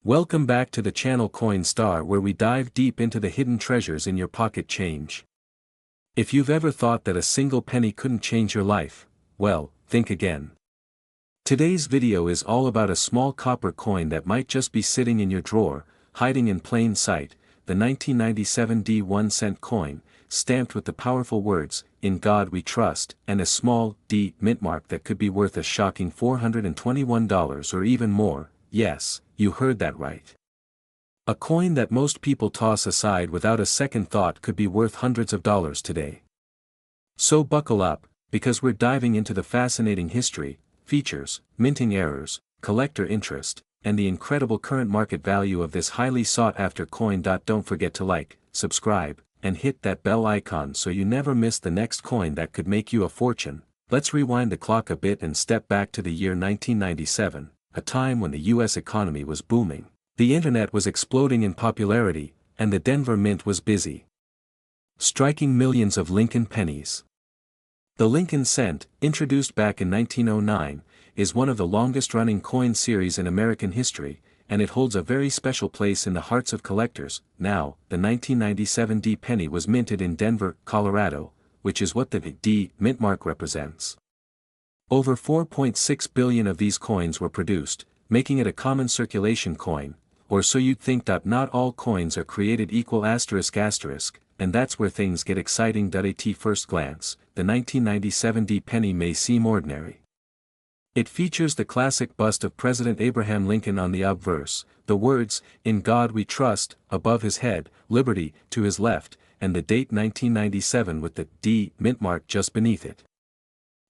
Welcome back to the channel Coin Star, where we dive deep into the hidden treasures in your pocket change. If you've ever thought that a single penny couldn't change your life, well, think again. Today's video is all about a small copper coin that might just be sitting in your drawer, hiding in plain sight, the 1997 D 1-cent coin, stamped with the powerful words, "In God We Trust," and a small D mint mark that could be worth a shocking $421 or even more. Yes, you heard that right. A coin that most people toss aside without a second thought could be worth hundreds of dollars today. So buckle up, because we're diving into the fascinating history, features, minting errors, collector interest, and the incredible current market value of this highly sought-after coin. Don't forget to like, subscribe, and hit that bell icon so you never miss the next coin that could make you a fortune. Let's rewind the clock a bit and step back to the year 1997, a time when the US economy was booming. The internet was exploding in popularity, and the Denver Mint was busy striking millions of Lincoln pennies. The Lincoln cent, introduced back in 1909, is one of the longest-running coin series in American history, and it holds a very special place in the hearts of collectors. Now, the 1997 D penny was minted in Denver, Colorado, which is what the D mint mark represents. Over 4.6 billion of these coins were produced, making it a common circulation coin, or so you'd think. Not all coins are created equal ***, and that's where things get exciting. At first glance, the 1997 D penny may seem ordinary. It features the classic bust of President Abraham Lincoln on the obverse, the words, "In God We Trust," above his head, "Liberty," to his left, and the date 1997 with the D mint mark just beneath it.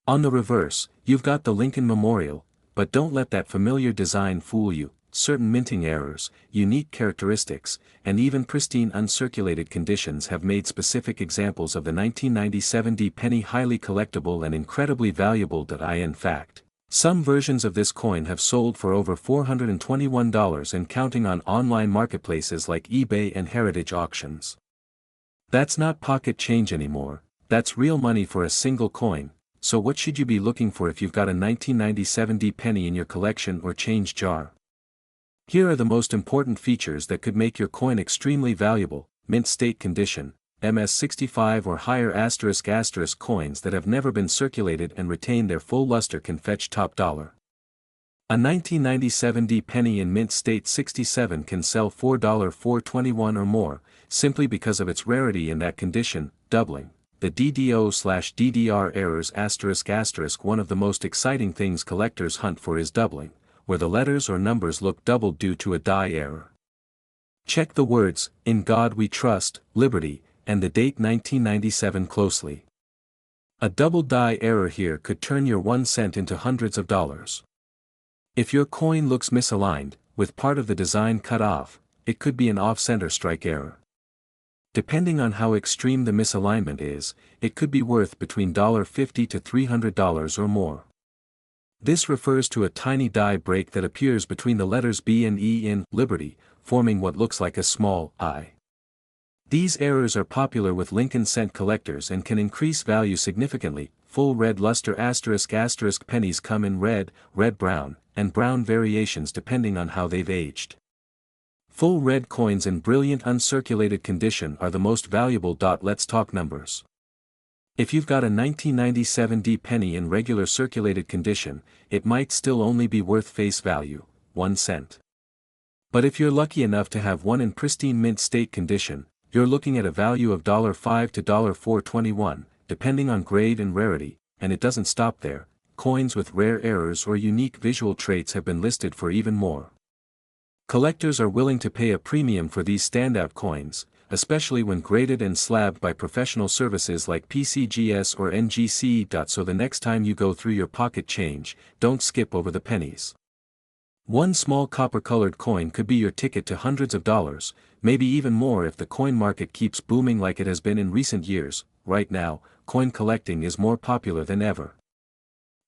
On the reverse, you've got the Lincoln Memorial, but don't let that familiar design fool you. Certain minting errors, unique characteristics, and even pristine uncirculated conditions have made specific examples of the 1997 D penny highly collectible and incredibly valuable. In fact, some versions of this coin have sold for over $421 and counting on online marketplaces like eBay and heritage auctions. That's not pocket change anymore, that's real money for a single coin. So what should you be looking for if you've got a 1997 D penny in your collection or change jar? Here are the most important features that could make your coin extremely valuable: mint state condition, MS65 or higher ***, coins that have never been circulated and retain their full luster can fetch top dollar. A 1997 D penny in mint state 67 can sell $4.421 or more, simply because of its rarity in that condition. Doubling. The DDO/DDR errors ***. One of the most exciting things collectors hunt for is doubling, where the letters or numbers look doubled due to a die error. Check the words, "In God We Trust," "Liberty," and the date 1997 closely. A double die error here could turn your 1 cent into hundreds of dollars. If your coin looks misaligned, with part of the design cut off, it could be an off-center strike error. Depending on how extreme the misalignment is, it could be worth between $50 to $300 or more. This refers to a tiny die break that appears between the letters B and E in "Liberty," forming what looks like a small I. These errors are popular with Lincoln cent collectors and can increase value significantly. Full red luster ***. Pennies come in red, red-brown, and brown variations depending on how they've aged. Full red coins in brilliant uncirculated condition are the most valuable. Let's talk numbers. If you've got a 1997 D penny in regular circulated condition, it might still only be worth face value, 1 cent. But if you're lucky enough to have one in pristine mint state condition, you're looking at a value of $5 to $421, depending on grade and rarity, and it doesn't stop there. Coins with rare errors or unique visual traits have been listed for even more. Collectors are willing to pay a premium for these standout coins, especially when graded and slabbed by professional services like PCGS or NGC. So the next time you go through your pocket change, don't skip over the pennies. One small copper-colored coin could be your ticket to hundreds of dollars, maybe even more if the coin market keeps booming like it has been in recent years. Right now, coin collecting is more popular than ever.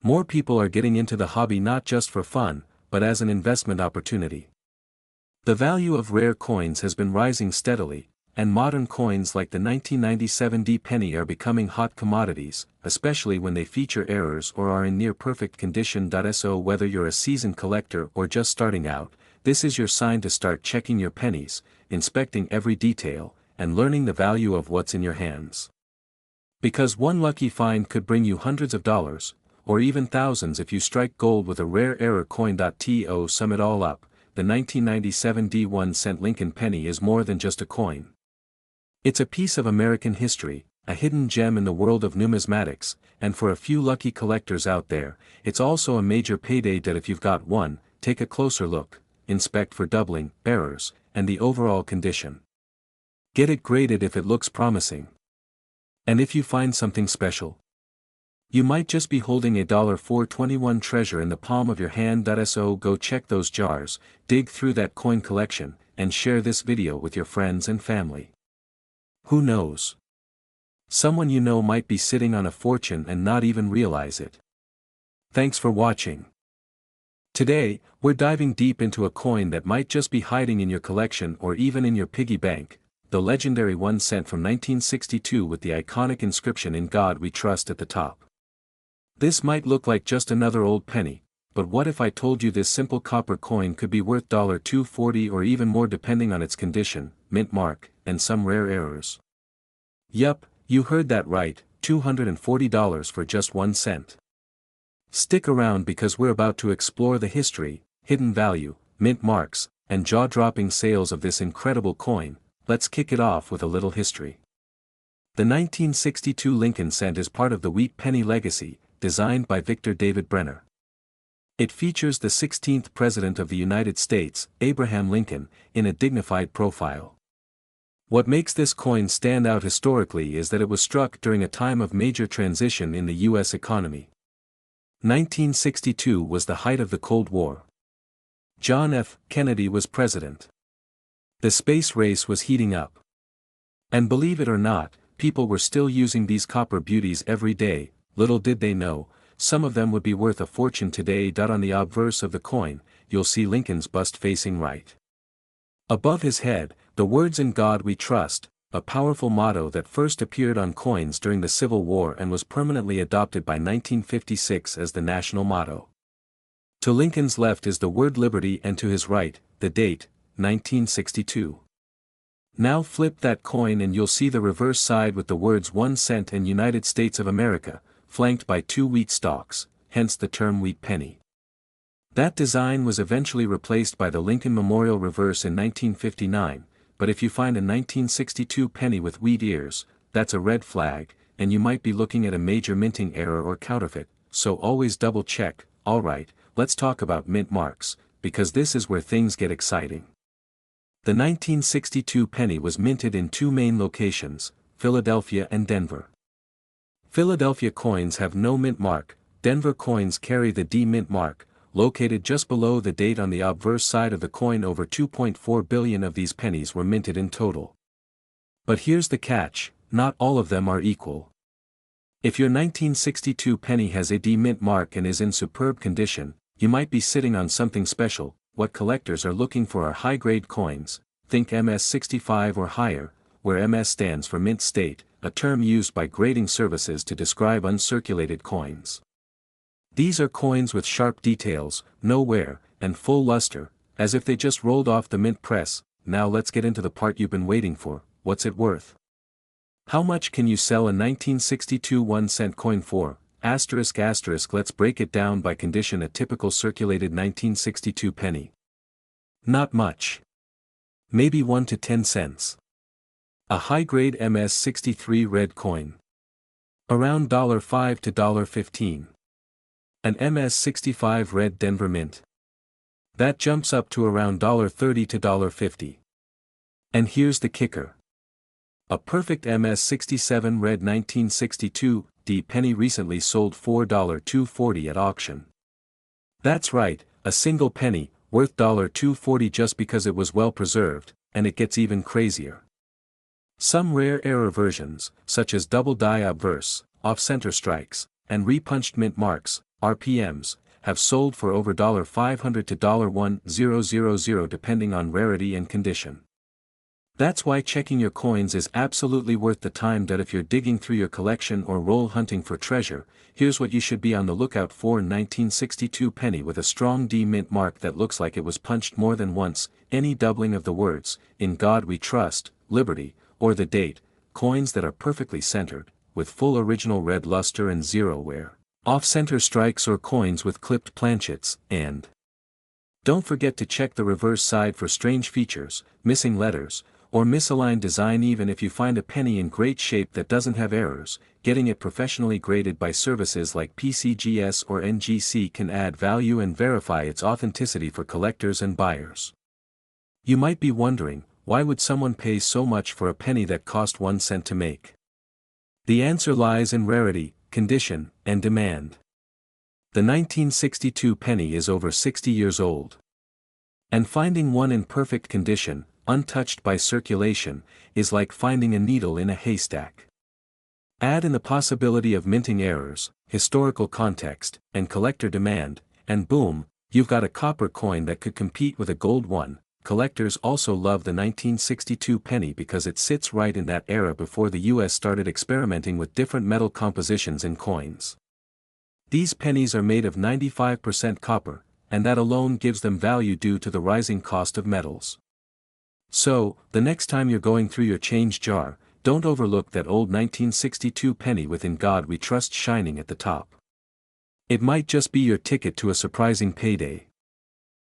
More people are getting into the hobby not just for fun, but as an investment opportunity. The value of rare coins has been rising steadily, and modern coins like the 1997 D penny are becoming hot commodities, especially when they feature errors or are in near perfect condition. So whether you're a seasoned collector or just starting out, this is your sign to start checking your pennies, inspecting every detail, and learning the value of what's in your hands. Because one lucky find could bring you hundreds of dollars, or even thousands if you strike gold with a rare error coin. To sum it all up, the 1997 D1 cent Lincoln penny is more than just a coin. It's a piece of American history, a hidden gem in the world of numismatics, and for a few lucky collectors out there, it's also a major payday that if you've got one, take a closer look, inspect for doubling, errors, and the overall condition. Get it graded if it looks promising. And if you find something special, you might just be holding a $4.21 treasure in the palm of your hand. So go check those jars, dig through that coin collection, and share this video with your friends and family. Who knows? Someone you know might be sitting on a fortune and not even realize it. Thanks for watching. Today, we're diving deep into a coin that might just be hiding in your collection or even in your piggy bank, the legendary 1 cent from 1962 with the iconic inscription "In God We Trust" at the top. This might look like just another old penny, but what if I told you this simple copper coin could be worth $2.40 or even more depending on its condition, mint mark, and some rare errors? Yup, you heard that right, $240 for just 1 cent. Stick around because we're about to explore the history, hidden value, mint marks, and jaw-dropping sales of this incredible coin. Let's kick it off with a little history. The 1962 Lincoln cent is part of the wheat penny legacy, designed by Victor David Brenner. It features the 16th President of the United States, Abraham Lincoln, in a dignified profile. What makes this coin stand out historically is that it was struck during a time of major transition in the U.S. economy. 1962 was the height of the Cold War. John F. Kennedy was president. The space race was heating up. And believe it or not, people were still using these copper beauties every day. Little did they know, some of them would be worth a fortune today. On the obverse of the coin, you'll see Lincoln's bust facing right. Above his head, the words "In God We Trust," a powerful motto that first appeared on coins during the Civil War and was permanently adopted by 1956 as the national motto. To Lincoln's left is the word liberty and to his right, the date, 1962. Now flip that coin and you'll see the reverse side with the words 1 cent and United States of America, flanked by 2 wheat stalks, hence the term wheat penny. That design was eventually replaced by the Lincoln Memorial reverse in 1959, but if you find a 1962 penny with wheat ears, that's a red flag, and you might be looking at a major minting error or counterfeit, so always double check. Alright, let's talk about mint marks, because this is where things get exciting. The 1962 penny was minted in 2 main locations, Philadelphia and Denver. Philadelphia coins have no mint mark, Denver coins carry the D mint mark, located just below the date on the obverse side of the coin. Over 2.4 billion of these pennies were minted in total. But here's the catch, not all of them are equal. If your 1962 penny has a D mint mark and is in superb condition, you might be sitting on something special. What collectors are looking for are high-grade coins, think MS65 or higher, where MS stands for mint state, a term used by grading services to describe uncirculated coins. These are coins with sharp details, no wear, and full luster, as if they just rolled off the mint press. Now let's get into the part you've been waiting for. What's it worth? How much can you sell a 1962 1 cent coin for? Let's break it down by condition. A typical circulated 1962 penny. Not much. Maybe 1 to 10 cents. A high-grade MS63 red coin. Around $5 to $15. An MS65 red Denver mint. That jumps up to around $30 to $50. And here's the kicker. A perfect MS67 red 1962 D penny recently sold for $2.40 at auction. That's right, a single penny, worth $2.40 just because it was well preserved, and it gets even crazier. Some rare error versions, such as double die obverse, off-center strikes, and repunched mint marks, RPMs, have sold for over $500 to $1,000 depending on rarity and condition. That's why checking your coins is absolutely worth the time. That if you're digging through your collection or roll hunting for treasure, here's what you should be on the lookout for. 1962 penny with a strong D mint mark that looks like it was punched more than once, any doubling of the words, "In God We Trust," "Liberty," or the date, coins that are perfectly centered, with full original red luster and zero wear, off-center strikes or coins with clipped planchets, and don't forget to check the reverse side for strange features, missing letters, or misaligned design. Even if you find a penny in great shape that doesn't have errors, getting it professionally graded by services like PCGS or NGC can add value and verify its authenticity for collectors and buyers. You might be wondering, why would someone pay so much for a penny that cost 1 cent to make? The answer lies in rarity, condition, and demand. The 1962 penny is over 60 years old. And finding one in perfect condition, untouched by circulation, is like finding a needle in a haystack. Add in the possibility of minting errors, historical context, and collector demand, and boom, you've got a copper coin that could compete with a gold one. Collectors also love the 1962 penny because it sits right in that era before the US started experimenting with different metal compositions in coins. These pennies are made of 95% copper, and that alone gives them value due to the rising cost of metals. So, the next time you're going through your change jar, don't overlook that old 1962 penny with "In God We Trust" shining at the top. It might just be your ticket to a surprising payday.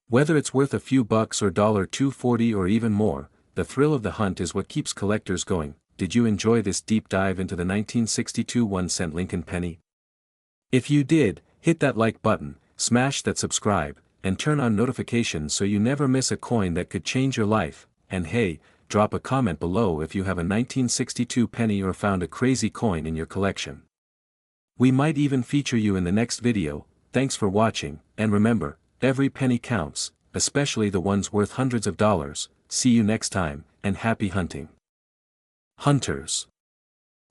Whether it's worth a few bucks or $2.40 or even more, the thrill of the hunt is what keeps collectors going. Did you enjoy this deep dive into the 1962 1-cent Lincoln penny? If you did, hit that like button, smash that subscribe, and turn on notifications so you never miss a coin that could change your life. And hey, drop a comment below if you have a 1962 penny or found a crazy coin in your collection. We might even feature you in the next video. Thanks for watching, and remember, every penny counts, especially the ones worth hundreds of dollars. See you next time, and happy hunting. Hunters.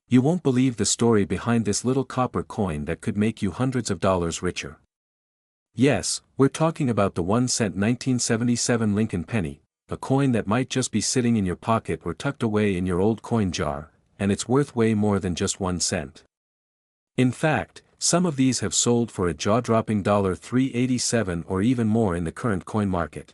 You won't believe the story behind this little copper coin that could make you hundreds of dollars richer. Yes, we're talking about the 1-cent 1977 Lincoln penny, a coin that might just be sitting in your pocket or tucked away in your old coin jar, and it's worth way more than just 1 cent. In fact, some of these have sold for a jaw-dropping $3.87 or even more in the current coin market.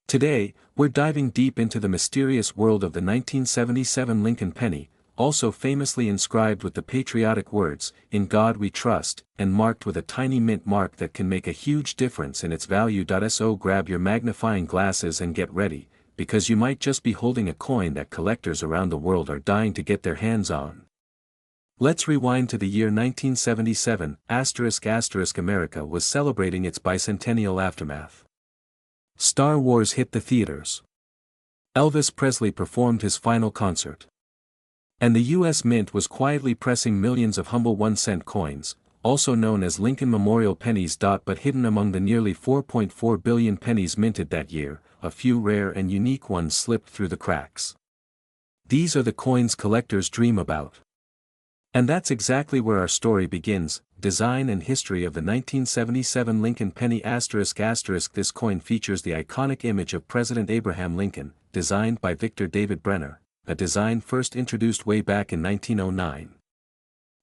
Today, we're diving deep into the mysterious world of the 1977 Lincoln penny, also famously inscribed with the patriotic words, "In God We Trust," and marked with a tiny mint mark that can make a huge difference in its value. So grab your magnifying glasses and get ready, because you might just be holding a coin that collectors around the world are dying to get their hands on. Let's rewind to the year 1977, America was celebrating its bicentennial aftermath. Star Wars hit the theaters. Elvis Presley performed his final concert. And the U.S. Mint was quietly pressing millions of humble 1-cent coins, also known as Lincoln Memorial pennies. But hidden among the nearly 4.4 billion pennies minted that year, a few rare and unique ones slipped through the cracks. These are the coins collectors dream about. And that's exactly where our story begins. Design and history of the 1977 Lincoln penny ***. This coin features the iconic image of President Abraham Lincoln, designed by Victor David Brenner, a design first introduced way back in 1909.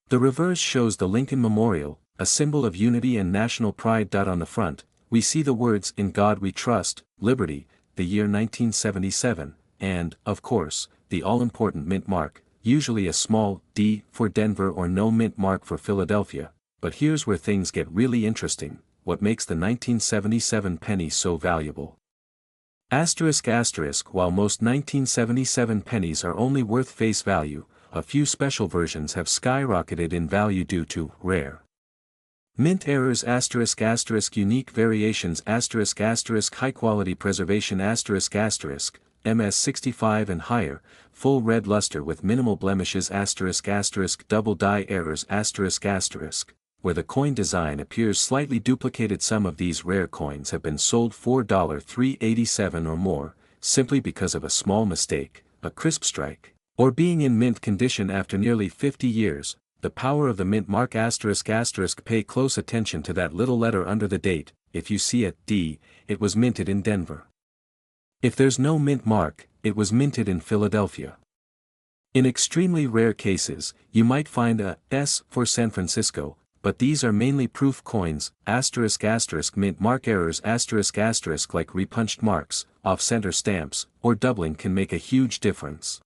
The reverse shows the Lincoln Memorial, a symbol of unity and national pride. On the front, we see the words "In God We Trust," "Liberty," the year 1977, and, of course, the all-important mint mark, usually a small D for Denver or no mint mark for Philadelphia. But here's where things get really interesting: what makes the 1977 penny so valuable? While most 1977 pennies are only worth face value, a few special versions have skyrocketed in value due to rare mint errors, unique variations, high quality preservation, MS65 and higher, full red luster with minimal blemishes, double die errors, where the coin design appears slightly duplicated. Some of these rare coins have been sold for $3.87 or more, simply because of a small mistake, a crisp strike, or being in mint condition after nearly 50 years. The power of the mint mark, pay close attention to that little letter under the date. If you see a D, it was minted in Denver. If there's no mint mark, it was minted in Philadelphia. In extremely rare cases, you might find a S for San Francisco, but these are mainly proof coins, **** mint mark errors **** like repunched marks, off-center stamps, or doubling can make a huge difference.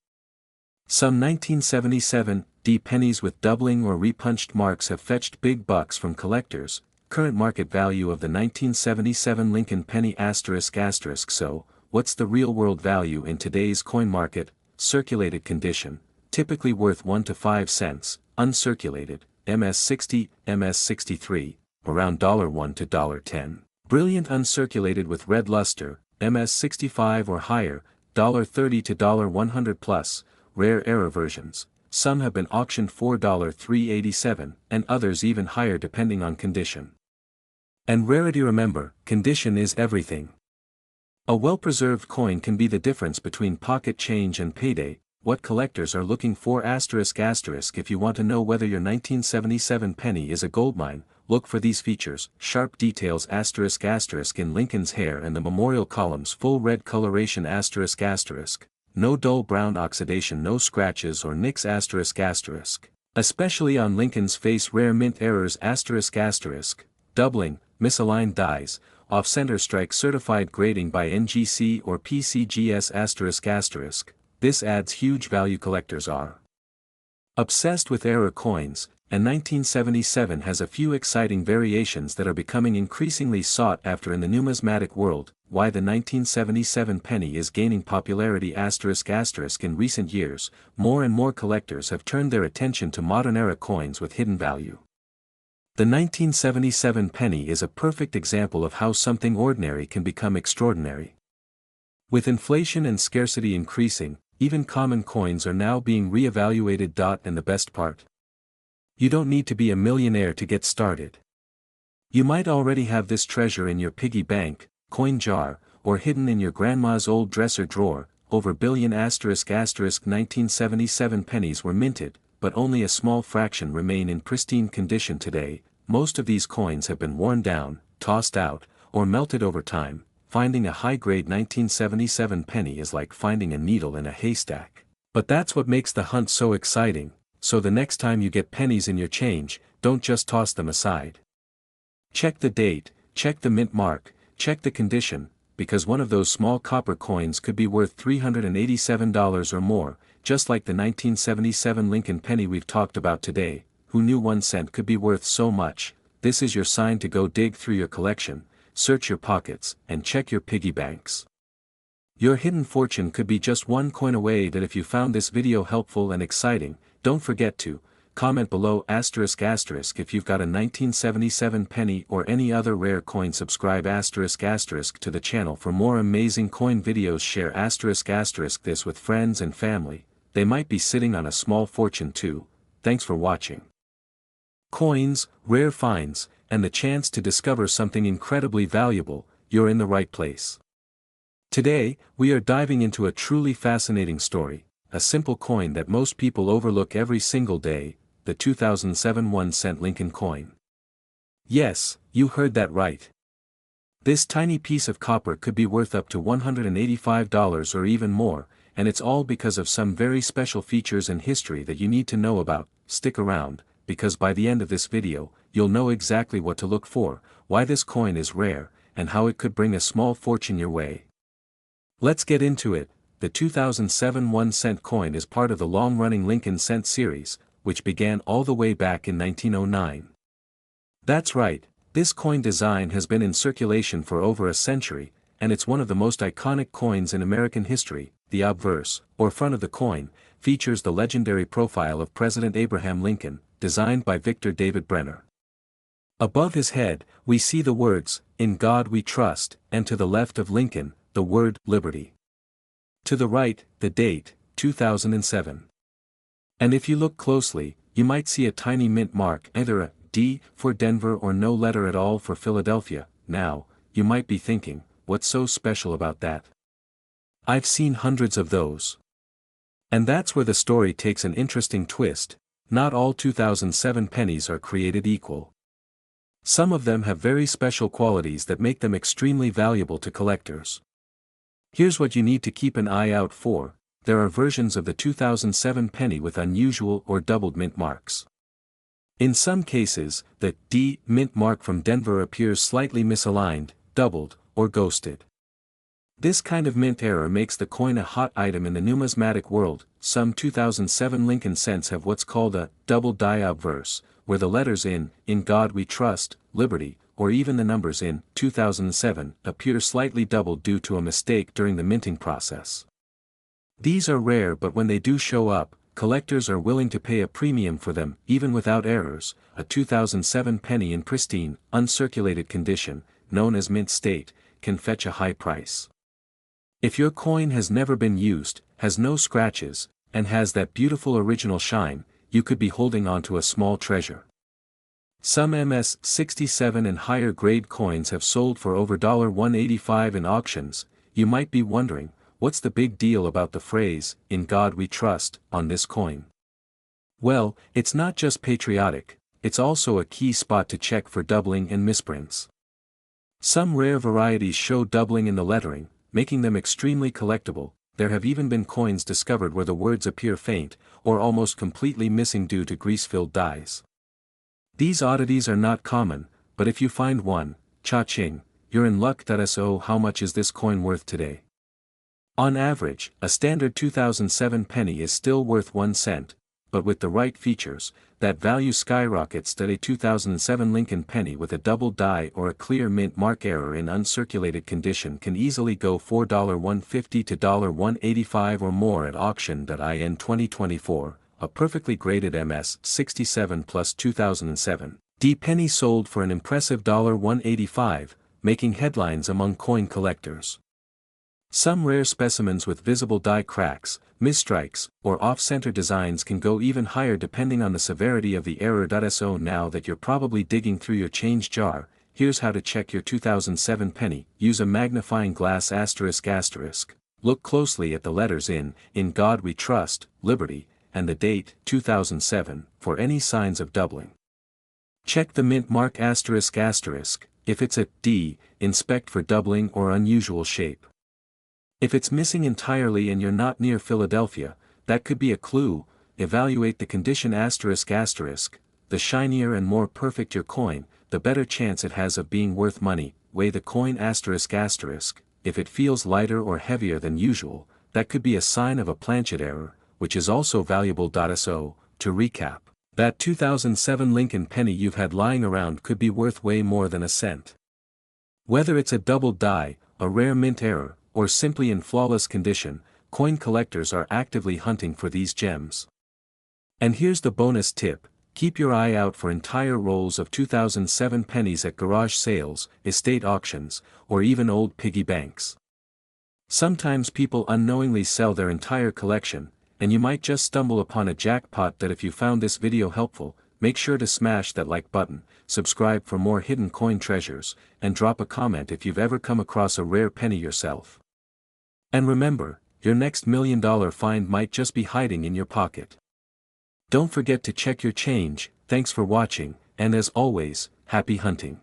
Some 1977 pennies with doubling or repunched marks have fetched big bucks from collectors. Current market value of the 1977 Lincoln penny ***. So, what's the real-world value in today's coin market? Circulated condition, typically worth 1 to 5 cents, uncirculated, MS60, MS63, around $1 to $10. Brilliant uncirculated with red luster, MS65 or higher, $30 to $100 plus, rare error versions. Some have been auctioned for $387, and others even higher depending on condition. And rarity. Remember, condition is everything. A well-preserved coin can be the difference between pocket change and payday. What collectors are looking for ***. If you want to know whether your 1977 penny is a goldmine, look for these features: sharp details ***, in Lincoln's hair and the memorial columns, full red coloration ***, no dull brown oxidation, no scratches or nicks ***, especially on Lincoln's face, rare mint errors ***, doubling, misaligned dies, off-center strike, certified grading by NGC or PCGS ***. This adds huge value. Collectors are obsessed with error coins, and 1977 has a few exciting variations that are becoming increasingly sought after in the numismatic world. Why the 1977 penny is gaining popularity ***. In recent years, more and more collectors have turned their attention to modern era coins with hidden value. The 1977 penny is a perfect example of how something ordinary can become extraordinary. With inflation and scarcity increasing, even common coins are now being re-evaluated. And the best part? You don't need to be a millionaire to get started. You might already have this treasure in your piggy bank, coin jar, or hidden in your grandma's old dresser drawer. Over billion ***. 1977 pennies were minted, but only a small fraction remain in pristine condition today. Most of these coins have been worn down, tossed out, or melted over time. Finding a high-grade 1977 penny is like finding a needle in a haystack. But that's what makes the hunt so exciting. So the next time you get pennies in your change, don't just toss them aside. Check the date, check the mint mark, check the condition, because one of those small copper coins could be worth $387 or more, just like the 1977 Lincoln penny we've talked about today. Who knew 1 cent could be worth so much? This is your sign to go dig through your collection, search your pockets, and check your piggy banks. Your hidden fortune could be just one coin away. That if you found this video helpful and exciting, don't forget to comment below ***. If you've got a 1977 penny or any other rare coin, subscribe ***, to the channel for more amazing coin videos. Share ***, this with friends and family. They might be sitting on a small fortune too. Thanks for watching. Coins, rare finds, and the chance to discover something incredibly valuable, you're in the right place. Today, we are diving into a truly fascinating story, a simple coin that most people overlook every single day, the 2007 1-cent Lincoln coin. Yes, you heard that right. This tiny piece of copper could be worth up to $185 or even more, and it's all because of some very special features and history that you need to know about. Stick around, because by the end of this video, you'll know exactly what to look for, why this coin is rare, and how it could bring a small fortune your way. Let's get into it. The 2007 1-cent coin is part of the long-running Lincoln cent series, which began all the way back in 1909. That's right, this coin design has been in circulation for over a century, and it's one of the most iconic coins in American history. The obverse, or front of the coin, features the legendary profile of President Abraham Lincoln, designed by Victor David Brenner. Above his head, we see the words, "In God We Trust," and to the left of Lincoln, the word, "Liberty." To the right, the date, 2007. And if you look closely, you might see a tiny mint mark, either a D for Denver or no letter at all for Philadelphia. Now, you might be thinking, what's so special about that? I've seen hundreds of those. And that's where the story takes an interesting twist. Not all 2007 pennies are created equal. Some of them have very special qualities that make them extremely valuable to collectors. Here's what you need to keep an eye out for: there are versions of the 2007 penny with unusual or doubled mint marks. In some cases, the D mint mark from Denver appears slightly misaligned, doubled, or ghosted. This kind of mint error makes the coin a hot item in the numismatic world. Some 2007 Lincoln cents have what's called a double die obverse, where the letters in God we trust, liberty, or even the numbers in 2007 appear slightly doubled due to a mistake during the minting process. These are rare, but when they do show up, collectors are willing to pay a premium for them. Even without errors, a 2007 penny in pristine, uncirculated condition, known as mint state, can fetch a high price. If your coin has never been used, has no scratches, and has that beautiful original shine, you could be holding onto a small treasure. Some MS-67 and higher grade coins have sold for over $185 in auctions. You might be wondering, what's the big deal about the phrase, "In God we trust," on this coin? Well, it's not just patriotic, it's also a key spot to check for doubling and misprints. Some rare varieties show doubling in the lettering, making them extremely collectible. There have even been coins discovered where the words appear faint, or almost completely missing due to grease-filled dies. These oddities are not common, but if you find one, cha-ching, you're in luck. So how much is this coin worth today? On average, a standard 2007 penny is still worth 1 cent, but with the right features, that value skyrockets. A 2007 Lincoln penny with a double die or a clear mint mark error in uncirculated condition can easily go $150 to $185 or more at auction. In 2024, a perfectly graded MS-67 plus 2007 D penny sold for an impressive $185, making headlines among coin collectors. Some rare specimens with visible die cracks, misstrikes, or off-center designs can go even higher depending on the severity of the error. So now that you're probably digging through your change jar, here's how to check your 2007 penny. Use a magnifying glass ***. Look closely at the letters in God we trust, liberty, and the date, 2007, for any signs of doubling. Check the mint mark ***. If it's a D, inspect for doubling or unusual shape. If it's missing entirely and you're not near Philadelphia, that could be a clue. Evaluate the condition ***. The shinier and more perfect your coin, the better chance it has of being worth money. Weigh the coin ***. If it feels lighter or heavier than usual, that could be a sign of a planchet error, which is also valuable. So, to recap, that 2007 Lincoln penny you've had lying around could be worth way more than a cent. Whether it's a double die, a rare mint error, or simply in flawless condition, coin collectors are actively hunting for these gems. And here's the bonus tip: keep your eye out for entire rolls of 2007 pennies at garage sales, estate auctions, or even old piggy banks. Sometimes people unknowingly sell their entire collection, and you might just stumble upon a jackpot. If you found this video helpful, make sure to smash that like button, subscribe for more hidden coin treasures, and drop a comment if you've ever come across a rare penny yourself. And remember, your next $1 million find might just be hiding in your pocket. Don't forget to check your change. Thanks for watching, and as always, happy hunting.